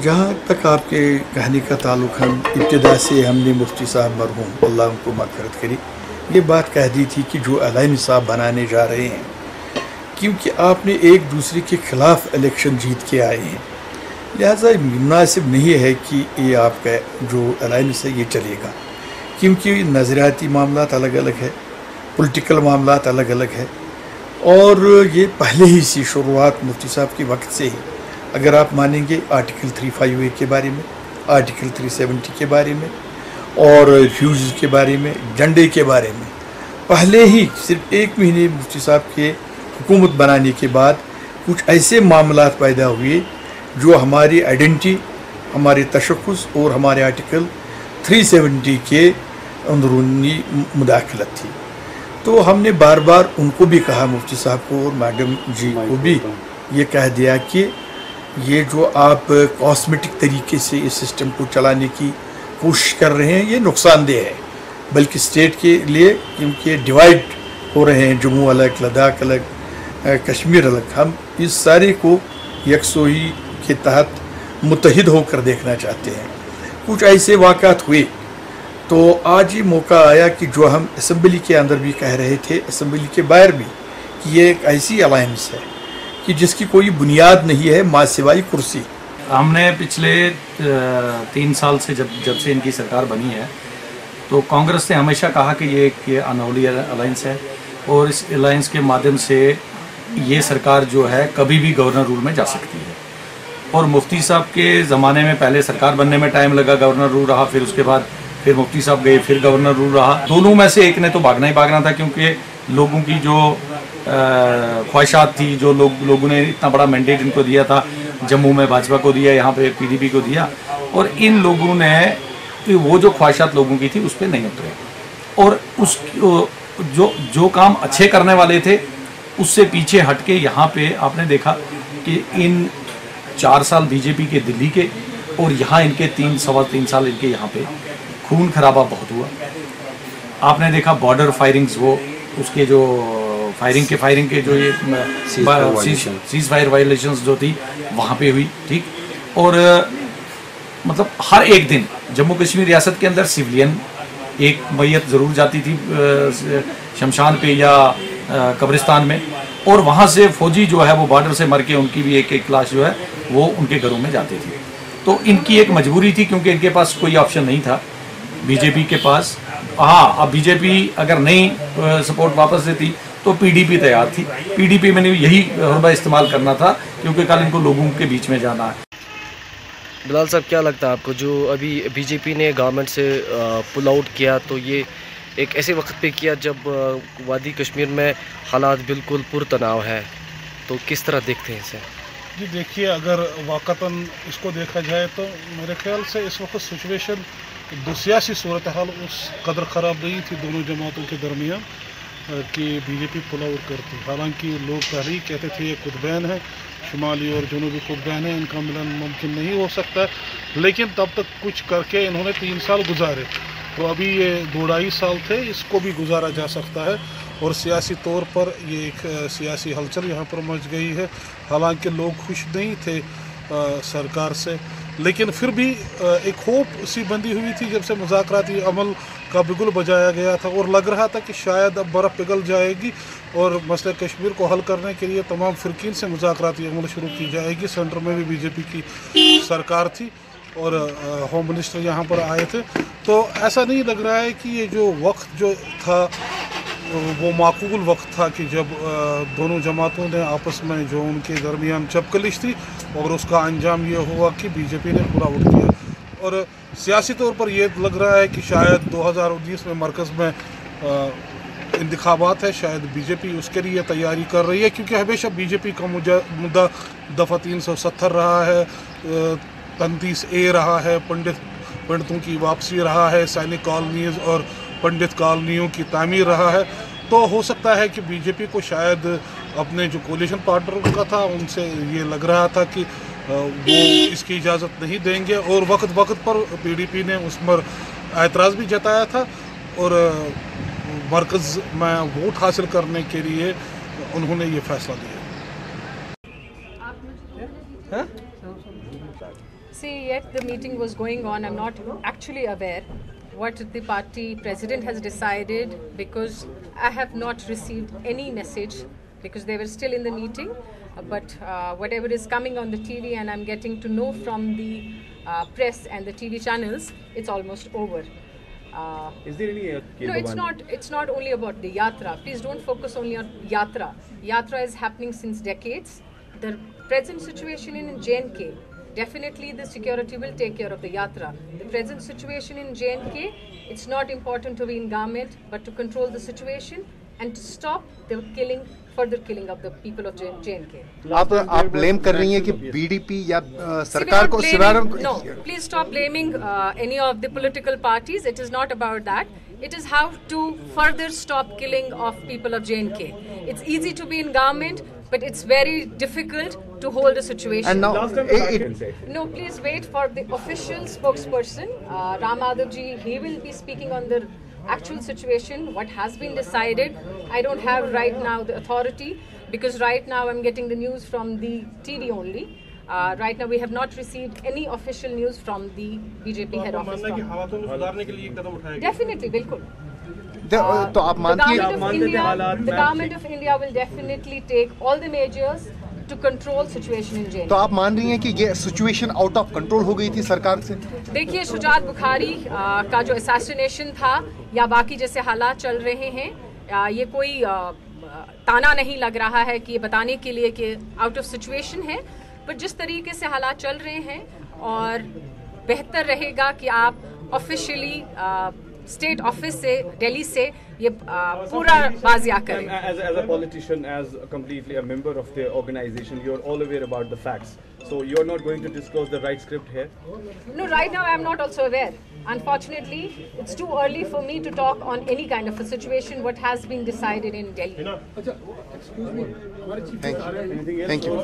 जहाँ तक आपके कहने का ताल्लुक हम इब्तिदा से हमने मुफ्ती साहब मरहूम अल्लाह उनको मग़फ़िरत करे ये बात कह दी थी कि जो अलायंस आप बनाने जा रहे हैं क्योंकि आपने एक दूसरे के ख़िलाफ़ इलेक्शन जीत के आए हैं, लिहाजा मुनासिब नहीं है कि ये आपका जो अलायंस है ये चलेगा, क्योंकि नज़रियाती मामलात अलग अलग है, पॉलिटिकल मामलात अलग अलग है। और ये पहले ही सी शुरुआत मुफ्ती साहब के वक्त से ही अगर आप मानेंगे आर्टिकल 358 के बारे में, आर्टिकल 370 के बारे में और रिफ्यूज के बारे में, झंडे के बारे में, पहले ही सिर्फ एक महीने मुफ्ती साहब के हुकूमत बनाने के बाद कुछ ऐसे मामलात पैदा हुए जो हमारी आइडेंटिटी, हमारे तशख़्ख़ुस और हमारे आर्टिकल 370 के अंदरूनी मुदाखलत थी। तो हमने बार बार उनको भी कहा, मुफ्ती साहब को और मैडम जी को भी ये कह दिया कि ये जो आप कॉस्मेटिक तरीके से इस सिस्टम को चलाने की कोशिश कर रहे हैं ये नुकसानदेह है, बल्कि स्टेट के लिए, क्योंकि डिवाइड हो रहे हैं, जम्मू अलग, लद्दाख अलग, कश्मीर अलग, हम इस सारे को यकसोई के तहत मुत्तहिद होकर देखना चाहते हैं। कुछ ऐसे वाक़ात हुए तो आज ही मौका आया कि जो हम असम्बली के अंदर भी कह रहे थे, असम्बली के बाहर भी, कि ये एक ऐसी अलायंस है कि जिसकी कोई बुनियाद नहीं है माँ सिवाय कुर्सी। हमने पिछले 3 साल से जब से इनकी सरकार बनी है तो कांग्रेस ने हमेशा कहा कि ये एक अनहोली अलायंस है और इस अलायंस के माध्यम से ये सरकार जो है कभी भी गवर्नर रूल में जा सकती है। और मुफ्ती साहब के ज़माने में पहले सरकार बनने में टाइम लगा, गवर्नर रूल रहा, फिर उसके बाद फिर मुफ्ती साहब गए, फिर गवर्नर रूल रहा। दोनों में से एक ने तो भागना ही भागना था, क्योंकि लोगों की जो ख्वाहिशात थी, जो लोगों ने इतना बड़ा मैंडेट इनको दिया था, जम्मू में भाजपा को दिया, यहाँ पे PDP को दिया, और इन लोगों ने वो जो ख्वाहिशात लोगों की थी उस पर नहीं उतरे। और उस जो काम अच्छे करने वाले थे उससे पीछे हट के यहाँ पे आपने देखा कि इन 4 साल बीजेपी के दिल्ली के और यहाँ इनके 3 साल इनके यहाँ पे खून खराबा बहुत हुआ। आपने देखा बॉर्डर फायरिंग्स, वो उसके जो फायरिंग के जो ये सीज फायर वायलेशंस जो थी वहाँ पे हुई, ठीक। और मतलब हर एक दिन जम्मू कश्मीर रियासत के अंदर सिविलियन एक मैयत ज़रूर जाती थी शमशान पे या कब्रिस्तान में, और वहाँ से फौजी जो है वो बॉर्डर से मर के उनकी भी एक लाश जो है वो उनके घरों में जाती थी। तो इनकी एक मजबूरी थी, क्योंकि इनके पास कोई ऑप्शन नहीं था बीजेपी के पास। हाँ, अब बीजेपी अगर नहीं सपोर्ट वापस देती तो PDP तैयार थी, PDP में यही हरबा इस्तेमाल करना था, क्योंकि कल इनको लोगों के बीच में जाना है। बिलाल साहब, क्या लगता है आपको जो अभी बीजेपी ने गवर्नमेंट से पुल आउट किया, तो ये एक ऐसे वक्त पे किया जब वादी कश्मीर में हालात बिल्कुल पुरतनाव है, तो किस तरह देखते हैं इसे? जी देखिए, अगर वाक़तन इसको देखा जाए तो मेरे ख्याल से इस वक्त सिचुएशन सियासी सूरत हाल उस कदर ख़राब नहीं थी दोनों जमातों के दरमियान कि बीजेपी पुल आउट करती। हालांकि लोग पहले ही कहते थे ये खुदबैन है, शुमाली और जनूबी खुदबैन है, इनका मिलन मुमकिन नहीं हो सकता, लेकिन तब तक कुछ करके इन्होंने 3 साल गुजारे, तो अभी ये 2-2.5 साल थे, इसको भी गुजारा जा सकता है। और सियासी तौर पर ये एक सियासी हलचल यहाँ पर मच गई है। हालांकि लोग खुश नहीं थे सरकार से, लेकिन फिर भी एक होप सी बंधी हुई थी जब से मुज़ाकराती अमल का बिगुल बजाया गया था, और लग रहा था कि शायद अब बर्फ़ पिघल जाएगी और मसले कश्मीर को हल करने के लिए तमाम फ़िरकीन से मुज़ाकराती अमल शुरू की जाएगी। सेंटर में भी बीजेपी की सरकार थी और होम मिनिस्टर यहाँ पर आए थे, तो ऐसा नहीं लग रहा है कि ये जो वक्त जो था वो माकूल वक्त था कि जब दोनों जमातों ने आपस में जो उनके दरमियान चपकलिश थी और उसका अंजाम ये हुआ कि बीजेपी ने पूरा उठ किया। और सियासी तौर पर ये लग रहा है कि शायद 2019 में मरकज़ में इंतखाबात है, शायद बीजेपी उसके लिए तैयारी कर रही है, क्योंकि हमेशा बीजेपी का मुद्दा दफ़ा 370 रहा है, 35A रहा है, पंडितों की वापसी रहा है, सैनिक कॉलोनीज़ और पंडित कॉलोनियों की तामीर रहा है। तो हो सकता है कि बीजेपी को शायद अपने जो कोलिशन पार्टनर का था उनसे ये लग रहा था कि वो इसकी इजाज़त नहीं देंगे, और वक्त पर PDP ने उस पर एतराज़ भी जताया था और मरकज़ में वोट हासिल करने के लिए उन्होंने ये फ़ैसला लिया। See, yet the meeting was going on. I'm not actually aware what the party president has decided, because I have not received any message, because they were still in the meeting. But whatever is coming on the TV and I'm getting to know from the press and the TV channels, it's almost over. Is there any No, it's not only about the yatra. Please don't focus only on yatra. Yatra is happening since decades. The present situation in J&K, definitely the security will take care of the yatra. The present situation in J&K, it's not important to be in government, but to control the situation and to stop the further killing of the people of J&K. आप blame कर रही हैं कि BDP या सरकार को No, please stop blaming any of the political parties. It is not about that. It is how to further stop killing of people of J&K. It's easy to be in government, but it's very difficult to hold a situation. And now, No, please wait for the official spokesperson, Ram Madhav ji. He will be speaking on the actual situation, what has been decided. I don't have right now the authority, because right now I'm getting the news from the TV only. Right now we have not received any official news from the BJP head office. Definitely, bilkul. तो आप मानती हैं the government of India will definitely take all the measures to control situation in J&K. तो आप मान रही हैं कि ये सिचुएशन आउट ऑफ कंट्रोल हो गई थी सरकार से? देखिए, शुजात बुखारी का जो असैसिनेशन था या बाकी जैसे हालात चल रहे हैं, ये कोई ताना नहीं लग रहा है कि ये बताने के लिए कि आउट ऑफ सिचुएशन है, पर जिस तरीके से हालात चल रहे हैं, और बेहतर रहेगा कि आप ऑफिशियली स्टेट ऑफिस से, दिल्ली से ये पूरा बाजिया करें. As a politician, as completely a member of the organization, you're all aware about the facts. So you're not going to disclose the right script here? No, right now I'm not also aware. Unfortunately, it's too early for me to talk on any kind of a situation, what has been decided in Delhi. Thank you.